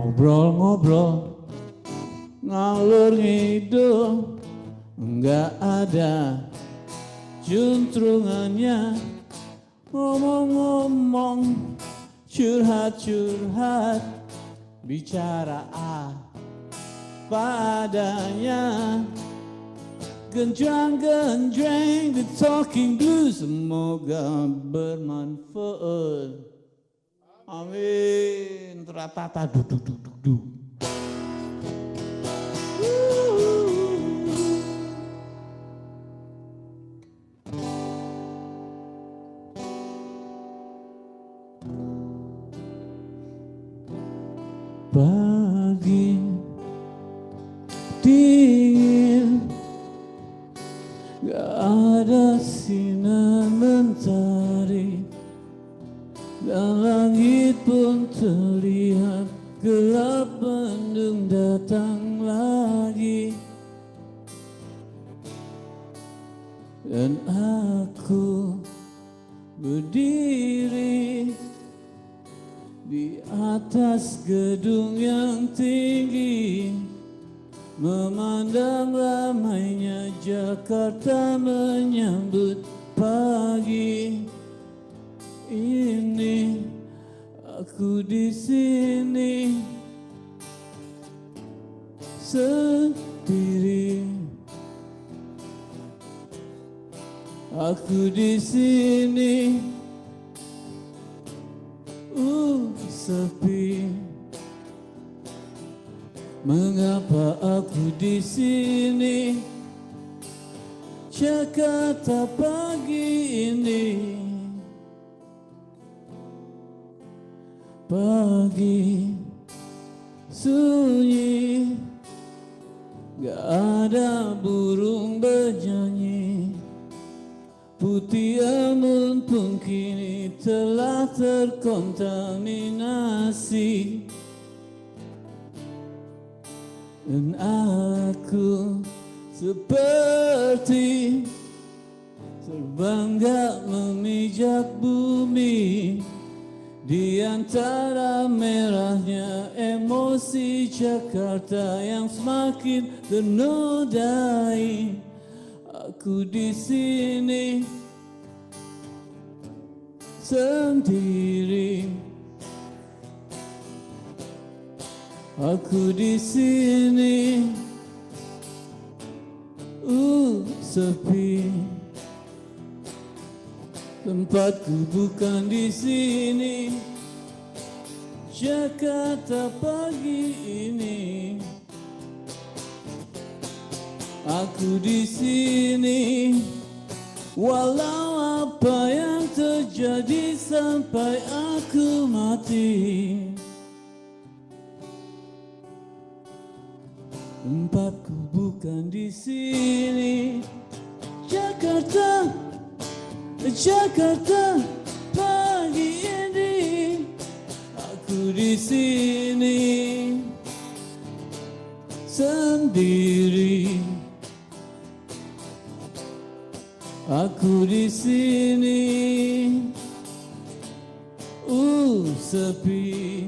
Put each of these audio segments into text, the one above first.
Ngobrol-ngobrol ngalur ngidul, nggak ada juntrungannya. Ngomong-ngomong, curhat-curhat, bicara apa adanya. Genjreng-genjreng, the talking blues, semoga bermanfaat. Amin. Ratata duduk. Pagi dingin, gak ada sinar mentari, dan langit pun terlihat gelap mendung datang lagi. Dan aku berdiri di atas gedung yang tinggi, memandang ramainya Jakarta menyambut pagi ini. Aku di sini sendiri. Aku di sini sepi. Mengapa aku di sini? Jakarta pagi ini, pagi sunyi, gak ada burung bernyanyi. Putih embun pun kini telah terkontaminasi. Dan aku seperti terbang gak memijak bumi, di antara merahnya emosi Jakarta yang semakin ternodai. Aku di sini sendiri. Aku di sini sepi. Tempatku bukan di sini. Jakarta pagi ini. Aku di sini, walau apa yang terjadi sampai aku mati. Tempatku bukan di sini. Jakarta, Jakarta pagi ini. Aku di sini sendiri. Aku di sini sepi.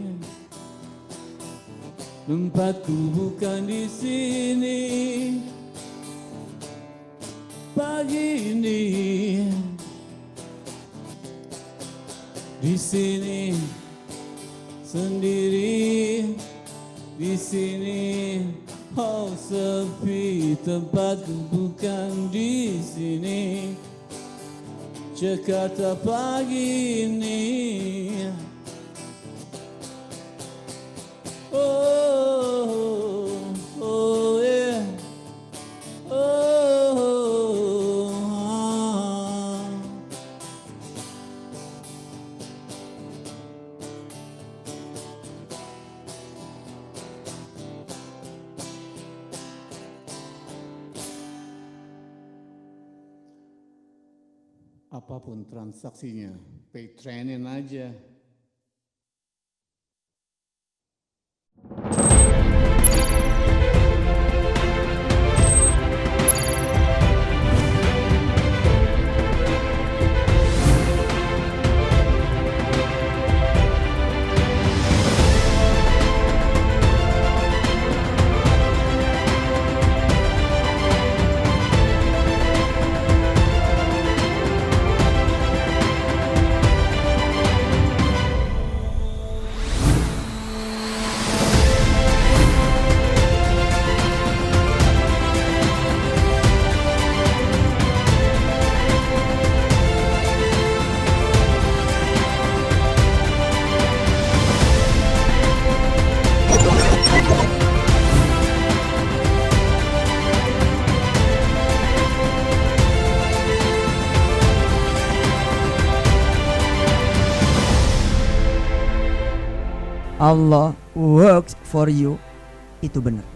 Tempatku bukan di sini. Pagi ini di sini sendiri. Di sini sepi. Tempatku bukan di sini. Jakarta pagi ini. Oh yeah. Apapun transaksinya, pay training aja. Allah works for you, itu benar.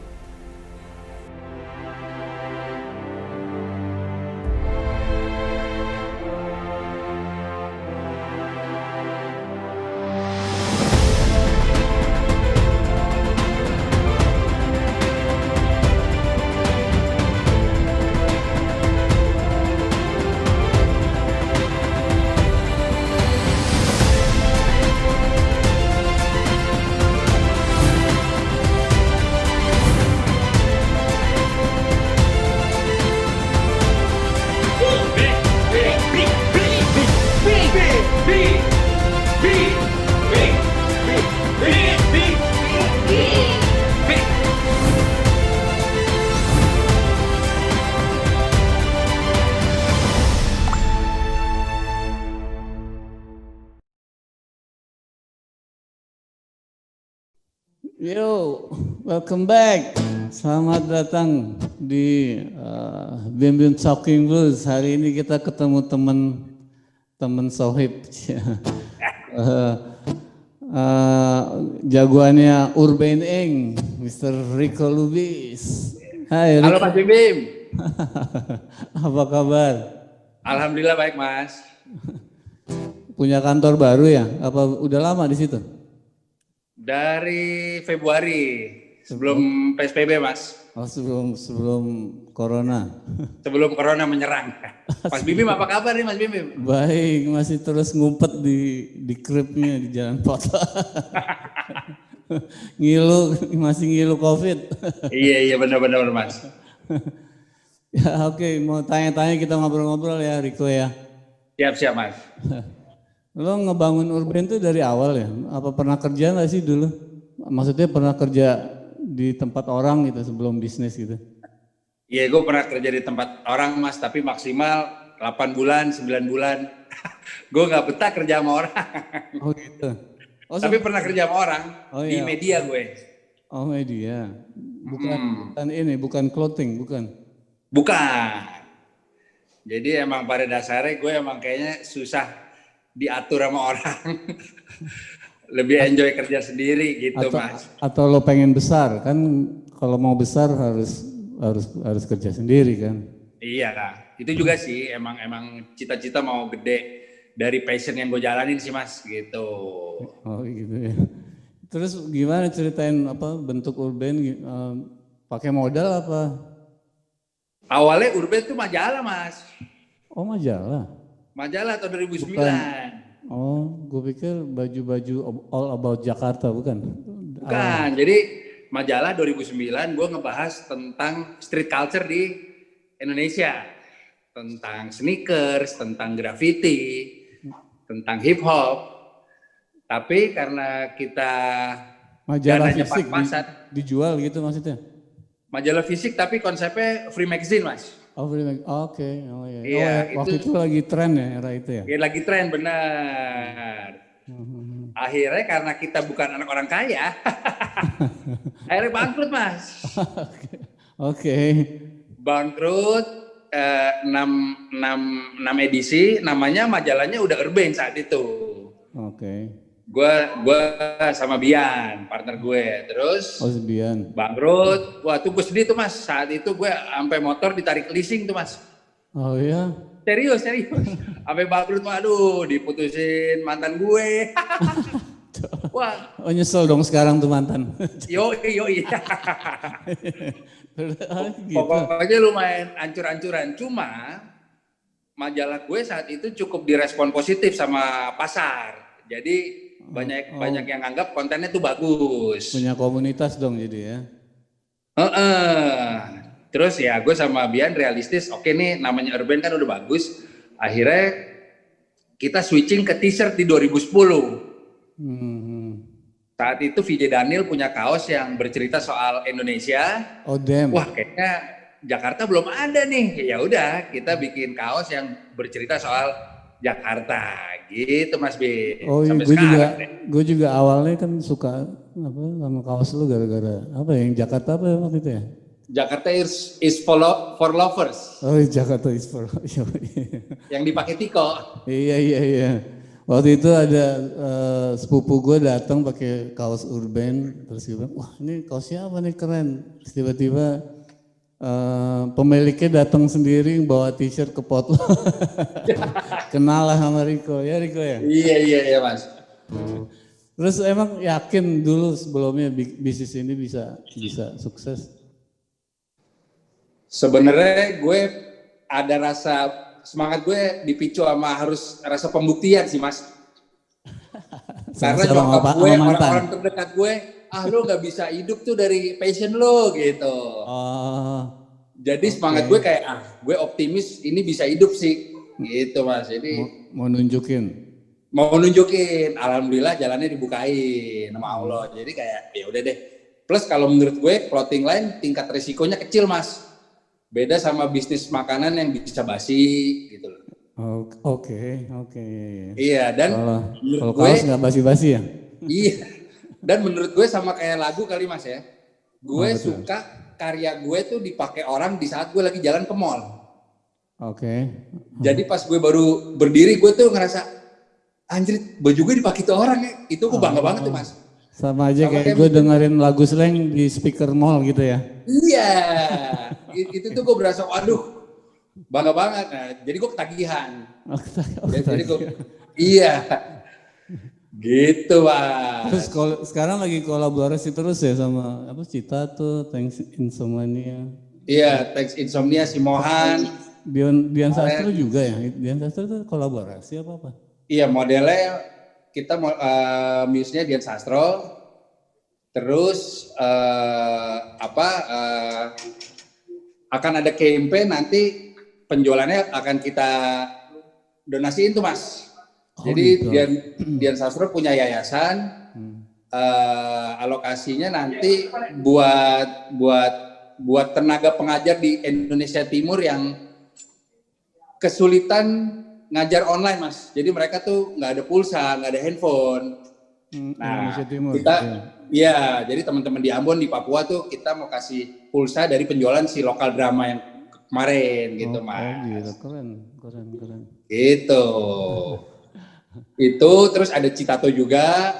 Yo, welcome back. Selamat datang di Bim Bim Talking Blues. Hari ini kita ketemu teman Sohib. Jagoannya Urban Eng, Mr. Rico Lubis. Hai Halo Rico. Mas Bim Bim. Apa kabar? Alhamdulillah baik Mas. Punya kantor baru ya? Apa udah lama di situ? Dari Februari sebelum PSBB Mas. Oh, sebelum corona. Sebelum corona menyerang. Mas Bim Bim apa kabar nih Mas Bim Bim? Baik, masih terus ngumpet di kripnya di Jalan Kota. masih ngilu COVID. Iya benar Mas. Ya oke, mau tanya-tanya kita ngobrol-ngobrol ya Rico ya. Siap Mas. Lo ngebangun Urban itu dari awal ya? Apa pernah kerja nggak sih dulu? Maksudnya pernah kerja di tempat orang gitu sebelum bisnis gitu? Iya gue pernah kerja di tempat orang Mas, tapi maksimal 8 bulan, 9 bulan. Gue nggak betah kerja sama orang. Oh gitu. Oh, tapi pernah kerja sama orang di iya. media gue. Oh media. Bukan clothing, bukan. Bukan. Jadi emang pada dasarnya gue emang kayaknya susah diatur sama orang. Lebih enjoy kerja sendiri gitu Mas. Atau lo pengen besar kan? Kalau mau besar harus kerja sendiri kan? Iya Kak. Itu juga sih emang cita-cita mau gede dari passion yang gue jalanin sih Mas gitu. Oh gitu ya. Terus gimana ceritain apa bentuk Urban? Pakai modal apa? Awalnya Urban tuh majalah Mas. Oh majalah. Majalah tahun 2009. Oh, gue pikir baju-baju all about Jakarta, bukan? Bukan, jadi majalah 2009 gue ngebahas tentang street culture di Indonesia. Tentang sneakers, tentang graffiti, tentang hip hop. Tapi karena kita Majalah dananya fisik pas-pasan, dijual gitu maksudnya? majalah fisik tapi konsepnya free magazine Mas. Oh, oke. Oh iya. Iya, waktu itu lagi tren ya era itu ya? Ya lagi tren benar. Akhirnya karena kita bukan anak orang kaya, akhirnya bangkrut Mas. Oke. Bangkrut 6 edisi, namanya majalahnya udah Urban saat itu. Oke. Gue sama Bian, partner gue. Terus Bian. bangkrut, wah tuh gue sedih tuh Mas. Saat itu gue sampai motor ditarik leasing tuh Mas. Oh iya? Serius. Sampai bangkrut, waduh diputusin mantan gue. Wah. Oh nyesel dong sekarang tuh mantan. Yo. Gitu. Pokoknya lumayan ancur-ancuran. Cuma majalah gue saat itu cukup direspon positif sama pasar. Jadi banyak yang anggap kontennya tuh bagus. Punya komunitas dong jadi ya. Terus ya gue sama Bian realistis, oke nih namanya Urban kan udah bagus. Akhirnya kita switching ke t-shirt di 2010. Saat itu VJ Daniel punya kaos yang bercerita soal Indonesia. Oh damn. Wah kayaknya Jakarta belum ada nih. Ya udah kita bikin kaos yang bercerita soal Jakarta gitu Mas B. Oh iya, gue juga awalnya kan suka apa sama kaos lu gara-gara apa yang Jakarta apa waktu itu ya? Jakarta is for lovers. Oh Jakarta is for yang dipakai Tiko. Iya. Waktu itu ada sepupu gue datang pakai kaos Urban, terus gue bilang, wah ini kaosnya apa nih keren. Terus tiba-tiba pemiliknya datang sendiri bawa t-shirt ke Potlo. Kenal lah sama Riko, ya Riko ya. Iya Mas. Terus emang yakin dulu sebelumnya bisnis ini bisa sukses? Sebenarnya gue ada rasa semangat gue dipicu sama harus rasa pembuktian sih Mas. Karena nyokap gue, orang-orang terdekat gue, lu nggak bisa hidup tuh dari passion lo gitu. Jadi semangat gue kayak gue optimis ini bisa hidup sih gitu Mas. Jadi mau nunjukin, alhamdulillah jalannya dibukain sama Allah. Jadi kayak ya udah deh. Plus kalau menurut gue clothing line tingkat resikonya kecil Mas. Beda sama bisnis makanan yang bisa basi gitu loh. Oke. Iya, dan kalau kaos nggak basi-basi ya? Iya. Dan menurut gue sama kayak lagu kali Mas ya. Gue suka karya gue tuh dipakai orang di saat gue lagi jalan ke mall. Oke. Jadi pas gue baru berdiri gue tuh ngerasa anjir baju gue dipakai tuh orang ya. Itu gue bangga banget tuh Mas. Sama aja kayak gue dengerin lagu slang di speaker mall gitu ya. Iya. Itu tuh gue berasa waduh bangga banget. Nah, jadi gue ketagihan. Jadi gue iya. Gitu, Pak. Terus sekarang lagi kolaborasi terus ya sama apa Cita tuh, Thanks Insomnia. Iya, Thanks Insomnia si Mohan. Dian Sastro juga ya. Dian Sastro tuh kolaborasi apa? Iya, modelnya kita muse-nya Dian Sastro. Terus akan ada campaign nanti penjualannya akan kita donasiin tuh Mas. Jadi gitu. Dian Sastro punya yayasan, alokasinya nanti buat tenaga pengajar di Indonesia Timur yang kesulitan ngajar online Mas. Jadi mereka tuh nggak ada pulsa, nggak ada handphone. Nah Indonesia Timur, kita ya jadi teman-teman di Ambon, di Papua tuh kita mau kasih pulsa dari penjualan si lokal drama yang kemarin gitu Mas. Gitu. Keren. Gitu. Itu terus ada Citato juga.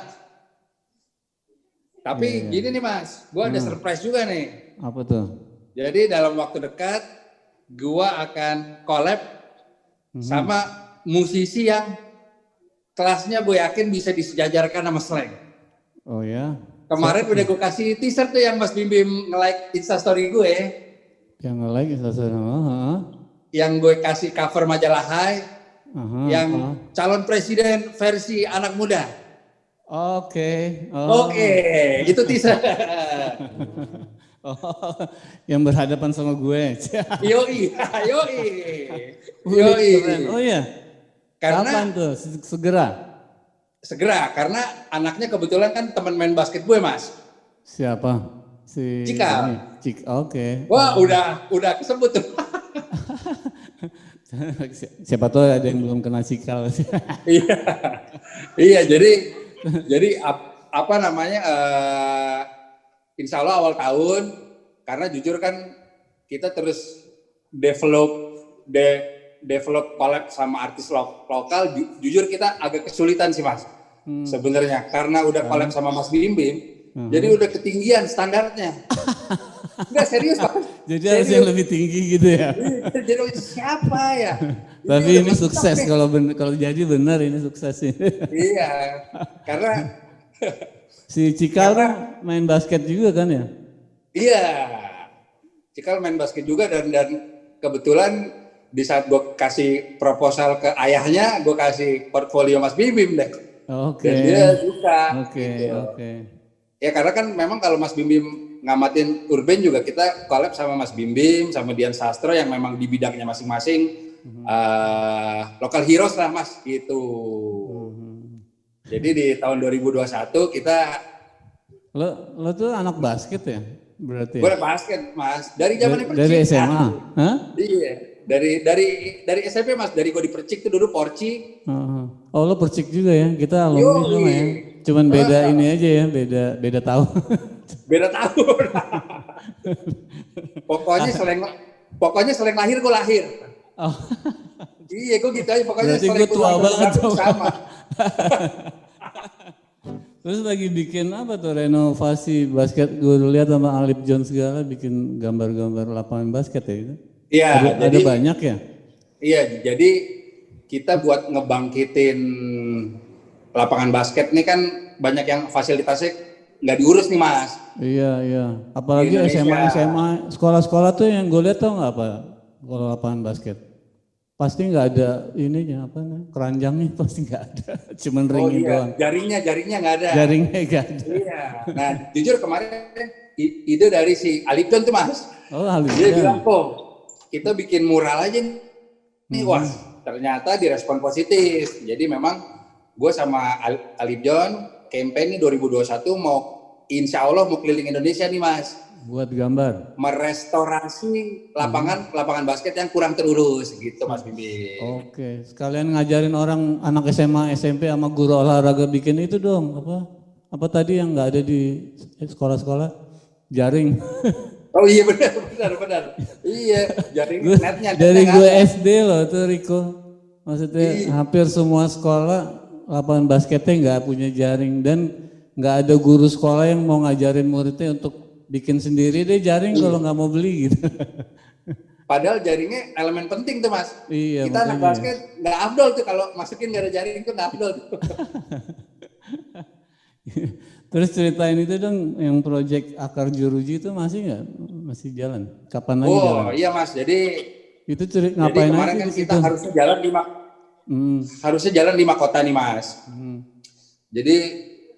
Tapi gini nih Mas, gue ada surprise juga nih. Apa tuh? Jadi dalam waktu dekat gue akan collab sama musisi yang kelasnya gue yakin bisa disejajarkan sama slang. Oh ya? Kemarin udah gue kasih teaser tuh yang Mas Bim Bim nge-like instastory gue. Yang nge-like instastory? Yang gue kasih cover majalah Hai. Calon presiden versi anak muda. Oke. Itu teaser. Yang berhadapan sama gue. Yoi. Oh iya. Kapan tuh? Segera, karena anaknya kebetulan kan teman main basket gue Mas. Siapa? Si Cikal. Oke. Wah udah kesebut tuh. Siapa tahu ada yang belum kena Cikal. Iya jadi apa namanya insya Allah awal tahun, karena jujur kan kita terus develop collab sama artis lokal, jujur kita agak kesulitan sih Mas sebenarnya, karena udah collab sama Mas Bim Bim, jadi udah ketinggian standarnya. Enggak serius Pak. Jadi harus yang lebih tinggi gitu ya. Jadi siapa ya? Tapi ini sukses kalau jadi benar ini sukses sih. Iya, karena si Cikal main basket juga kan ya? Iya, Cikal main basket juga dan kebetulan di saat gue kasih proposal ke ayahnya, gue kasih portfolio Mas Bim Bim deh. Oke. Dan dia suka. Oke. Ya karena kan memang kalau Mas Bim Bim ngamatin urban juga kita collab sama Mas Bim Bim, sama Dian Sastro yang memang di bidangnya masing-masing local heroes lah Mas gitu. Jadi di tahun 2021 kita. Lo tuh anak basket ya? Berarti. Gue basket Mas dari zaman Percik. Dari SMA? Hah? Iya. Dari SMP Mas, dari gue di Percik tuh dulu Porci. Oh lo Percik juga ya? Kita alumni sama ya? Cuman beda ini aja ya, beda tahun. Beda tahun. Pokoknya selain lahir gue lahir. Oh, Iya, gue gitu aja. Pokoknya berarti setelah gue ikut tua lomba banget grafik dong. sama. Terus lagi bikin apa tuh renovasi basket? Gue lihat sama Alip John segala bikin gambar-gambar lapangan basket ya itu. Iya, Ada jadi banyak ya? iya, jadi kita buat ngebangkitin lapangan basket nih kan banyak yang fasilitasnya nggak diurus nih Mas Iya, iya. di Apalagi Indonesia. SMA, sekolah-sekolah tuh yang gue lihat tau nggak apa? Kalau lapangan basket, pasti nggak ada ininya apa namanya, keranjangnya pasti nggak ada, cuman Oh ringnya iya, doang, jaringnya nggak ada. jaringnya nggak ada. Iya. Nah, jujur kemarin ide dari si Alipton tuh Mas. Oh, Dia bilang, halus. kok kita bikin mural aja nih. Wah, ternyata direspon positif. Jadi memang gue sama Alip John campaign nih 2021 mau insya Allah mau keliling Indonesia nih Mas. Buat gambar. Merestorasi lapangan basket yang kurang terurus gitu Mas Bibi. Oke, sekalian ngajarin orang anak SMA, SMP sama guru olahraga bikin itu dong, apa tadi yang nggak ada di sekolah-sekolah, jaring. Oh iya benar. Iya, jaring netnya Dari nggak gue ada. SD loh tuh Riko, maksudnya hampir semua sekolah lapangan basketnya nggak punya jaring dan nggak ada guru sekolah yang mau ngajarin muridnya untuk bikin sendiri deh jaring kalau nggak mau beli gitu. Padahal jaringnya elemen penting tuh Mas. Iya, Kita anak makanya. basket nggak afdol tuh kalau masukin nggak ada jaring tuh nggak afdol tuh. Terus ceritain itu dong yang proyek Akar Juruji itu masih nggak? Masih jalan? Kapan lagi jalan? Oh iya Mas, jadi Itu ngapain kemarin aja kan di kita situ? harusnya jalan 5 kota nih Mas. Hmm. Jadi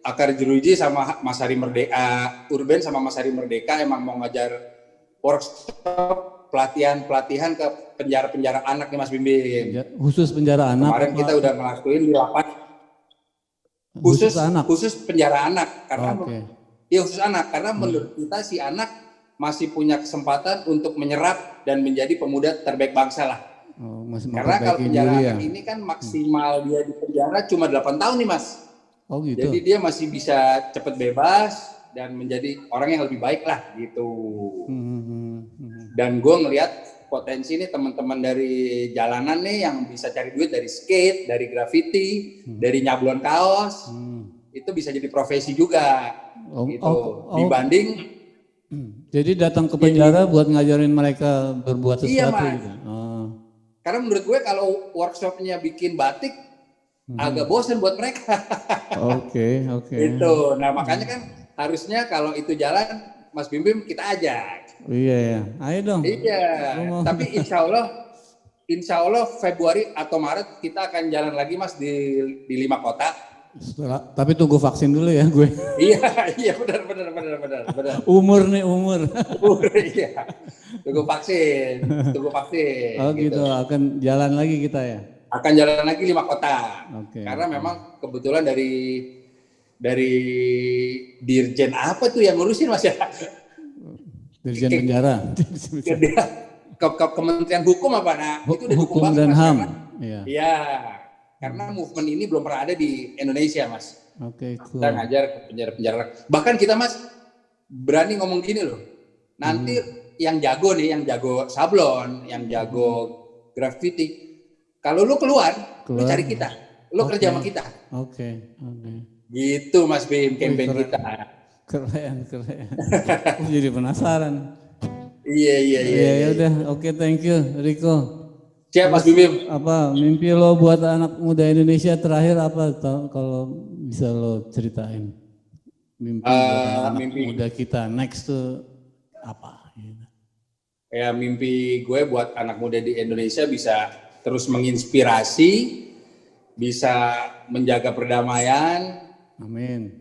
Akar Jeruji sama Mas Hari Merdeka, Urban sama Mas Hari Merdeka emang mau ngajar workshop pelatihan ke penjara-penjara anak nih Mas Bimbing. Khusus penjara anak? Kemarin kita udah ngelakuin di lapan Khusus anak? khusus penjara anak karena Oke. iya khusus anak karena menurut kita si anak masih punya kesempatan untuk menyerap dan menjadi pemuda terbaik bangsa lah. Oh, masih Karena kalau memperbaiki penjara diri ya? anak ini kan maksimal dia di penjara cuma 8 tahun nih Mas. Oh gitu? Jadi dia masih bisa cepat bebas dan menjadi orang yang lebih baik lah gitu. Dan gue ngelihat potensi nih teman-teman dari jalanan nih yang bisa cari duit dari skate, dari graffiti, dari nyablon kaos, itu bisa jadi profesi juga. Gitu. Dibanding jadi datang ke penjara buat ngajarin mereka berbuat iya, sesuatu Mas. gitu? Oh. Karena menurut gue kalau workshopnya bikin batik agak bosen buat mereka. Oke. Gitu. Nah makanya kan harusnya kalau itu jalan, Mas Bim Bim kita ajak. Iya ya, ayo dong. Iya. Tapi insya Allah Februari atau Maret kita akan jalan lagi Mas di 5 kota. Tapi tunggu vaksin dulu ya gue. Iya benar. Umur. Iya. Tunggu vaksin. Oh gitu, akan jalan lagi kita ya. Akan jalan lagi 5 kota. Oke. Karena memang kebetulan dari Dirjen apa tuh yang ngurusin Mas ya? Dirjen penjara. Kementerian Hukum apa? Nah, itu udah dukung Hukum banget, dan Mas, HAM. karena- Iya. Karena movement ini belum pernah ada di Indonesia, Mas. Oke, cool. Kita ngajar ke penjara-penjara. Bahkan kita, Mas, berani ngomong gini loh. Nanti yang jago nih, yang jago sablon, yang jago graffiti, kalau lu keluar, lu cari kita. Lu kerja sama kita. Oke. Gitu, Mas Bim, campaign keren. kita. Keren. Aku jadi penasaran. Iya. Ya udah, oke, thank you Riko. Siap, Mas Bim. Apa mimpi lo buat anak muda Indonesia terakhir apa kalau bisa lo ceritain? Mimpi buat anak muda kita next tuh apa? Gitu. Ya mimpi gue buat anak muda di Indonesia bisa terus menginspirasi, bisa menjaga perdamaian, Amin.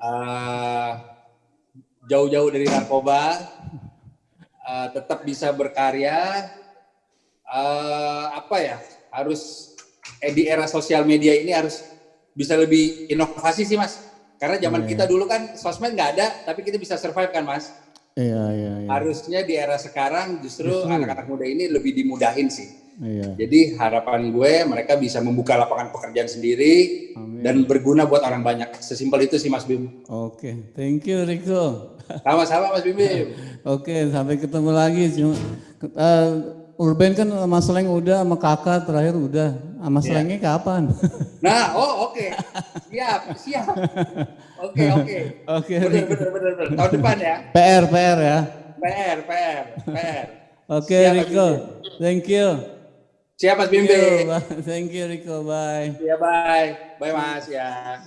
Jauh-jauh dari narkoba, tetap bisa berkarya, harus di era sosial media ini harus bisa lebih inovasi sih Mas. Karena zaman kita dulu kan sosmed nggak ada, tapi kita bisa survive kan Mas. Iya. Harusnya di era sekarang justru anak-anak muda ini lebih dimudahin sih. Iya. Jadi harapan gue mereka bisa membuka lapangan pekerjaan sendiri. Amin. Dan berguna buat orang banyak. Sesimpel itu sih Mas Bim. Oke, thank you Riko. Sama-sama Mas Bim. Oke, sampai ketemu lagi. Urban kan sama Sleng udah, sama Kakak terakhir udah. Sama Slengnya kapan? Nah, oke. Siap. Oke. Oke, Bener. Tahun depan ya. PR ya. PR. Oke, Siap, Rico. Mas Thank you. Siap Mas Bimbe. Thank you, Rico. Bye. Ya, bye. Bye Mas ya.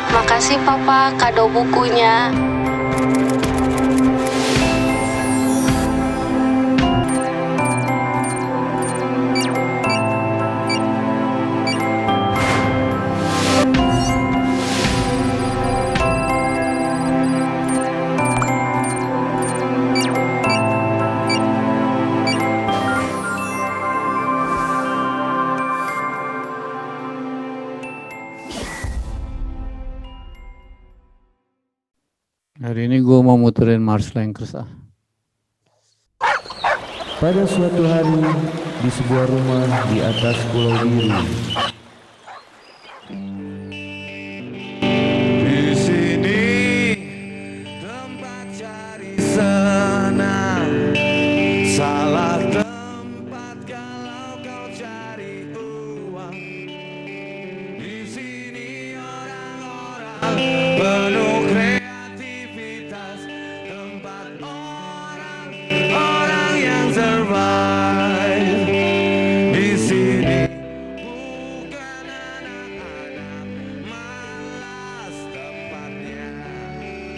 Makasih Papa kado bukunya. Hari ini gue mau muterin Mars Lankers Pada suatu hari di sebuah rumah di atas pulau biru, di sini tempat cari senang, salah tempat kalau kau cari uang. Di sini orang-orang penuh kreativitas, tempat orang yang survive. Di sini bukan anak-anak malas, tempatnya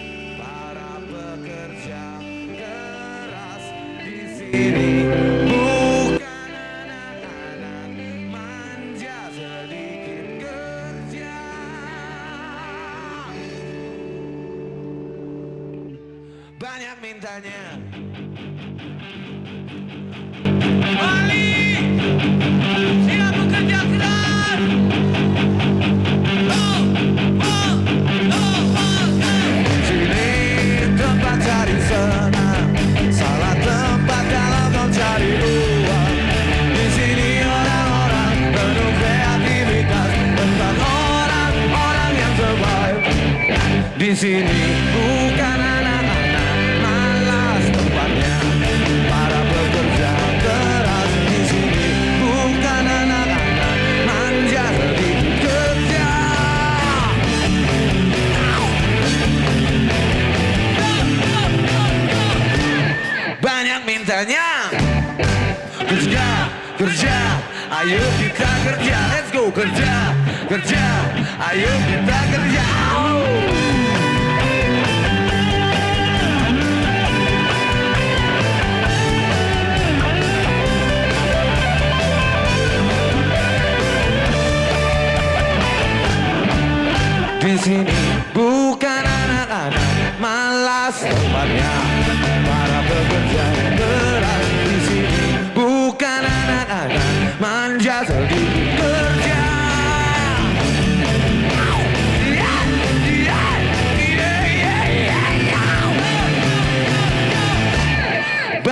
para pekerja keras. Di sini bukan anak-anak manja, sedikit kerja. Banyak mintanya. Balik, siap bekerja keras. Sini tempat cari senang, salah tempat kalau kau cari uang. Di sini orang-orang penuh kreativitas, tempat orang-orang yang survive. Di sini bukan anak-anak malas, tempatnya para pekerja keras. Di sini bukan anak-anak manja, sedikit kerja. Banyak mintanya. Kerja, kerja, ayo kita kerja. Let's go kerja, kerja, ayo kita kerja.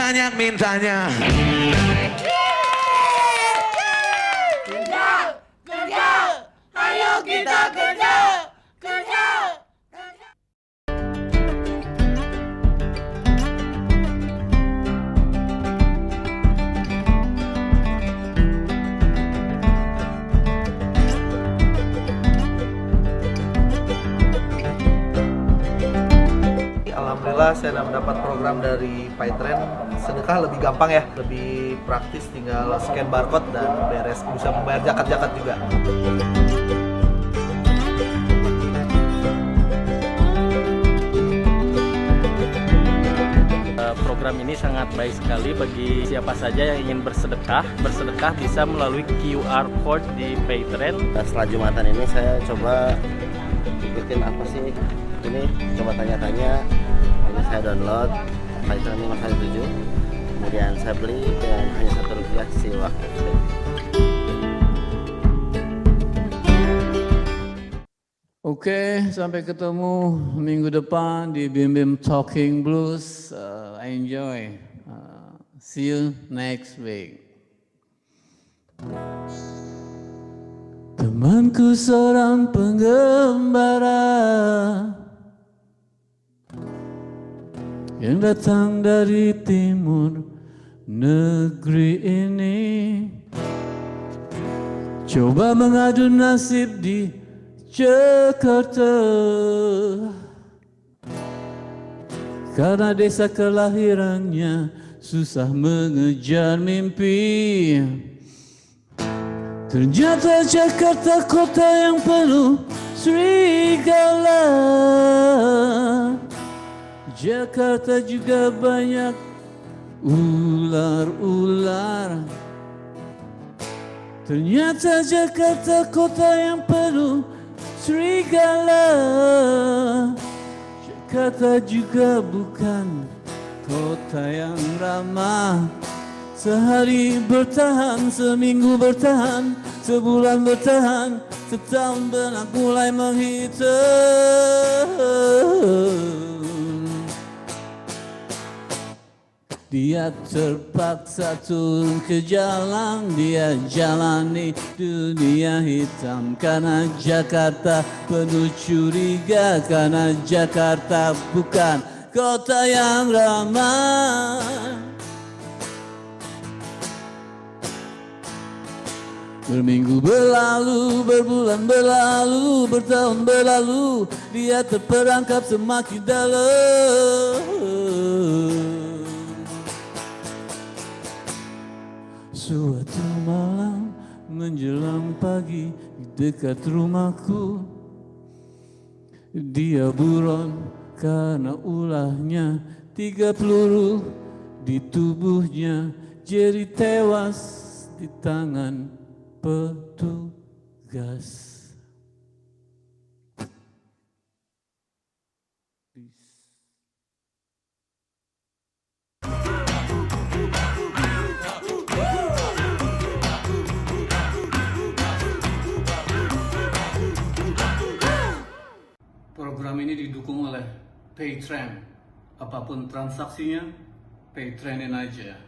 banyak mintanya. Alhamdulillah saya mendapat program dari Paytrend. Sedekah lebih gampang ya, lebih praktis, tinggal scan barcode dan beres, bisa membayar zakat-zakat juga. Program ini sangat baik sekali bagi siapa saja yang ingin bersedekah. Bersedekah bisa melalui QR code di Paytrend. Setelah Jumatan ini saya coba ikutin apa sih ini, coba tanya-tanya. Ini saya download Paytrend 517, kemudian saya beli dengan hanya Rp1 si waktu. Oke, sampai ketemu minggu depan di Bim Bim Talking Blues. Enjoy. See you next week. Temanku seorang penggembara yang datang dari timur negeri ini, coba mengadu nasib di Jakarta, karena desa kelahirannya susah mengejar mimpi. Ternyata Jakarta kota yang penuh serigala. Jakarta juga banyak ular-ular. Ternyata Jakarta kota yang penuh serigala. Jakarta juga bukan kota yang ramah. Sehari bertahan, seminggu bertahan, sebulan bertahan, setahun benak mulai menghitam. Dia terpaksa turun ke jalan, dia jalani dunia hitam. Karena Jakarta penuh curiga, karena Jakarta bukan kota yang ramah. Berminggu berlalu, berbulan berlalu, bertahun berlalu, dia terperangkap semakin dalam. Suatu malam menjelang pagi di dekat rumahku, dia buron karena ulahnya 3 peluru di tubuhnya, jadi tewas di tangan petugas. Program ini didukung oleh Paytrend. Apapun transaksinya, Paytrendin aja.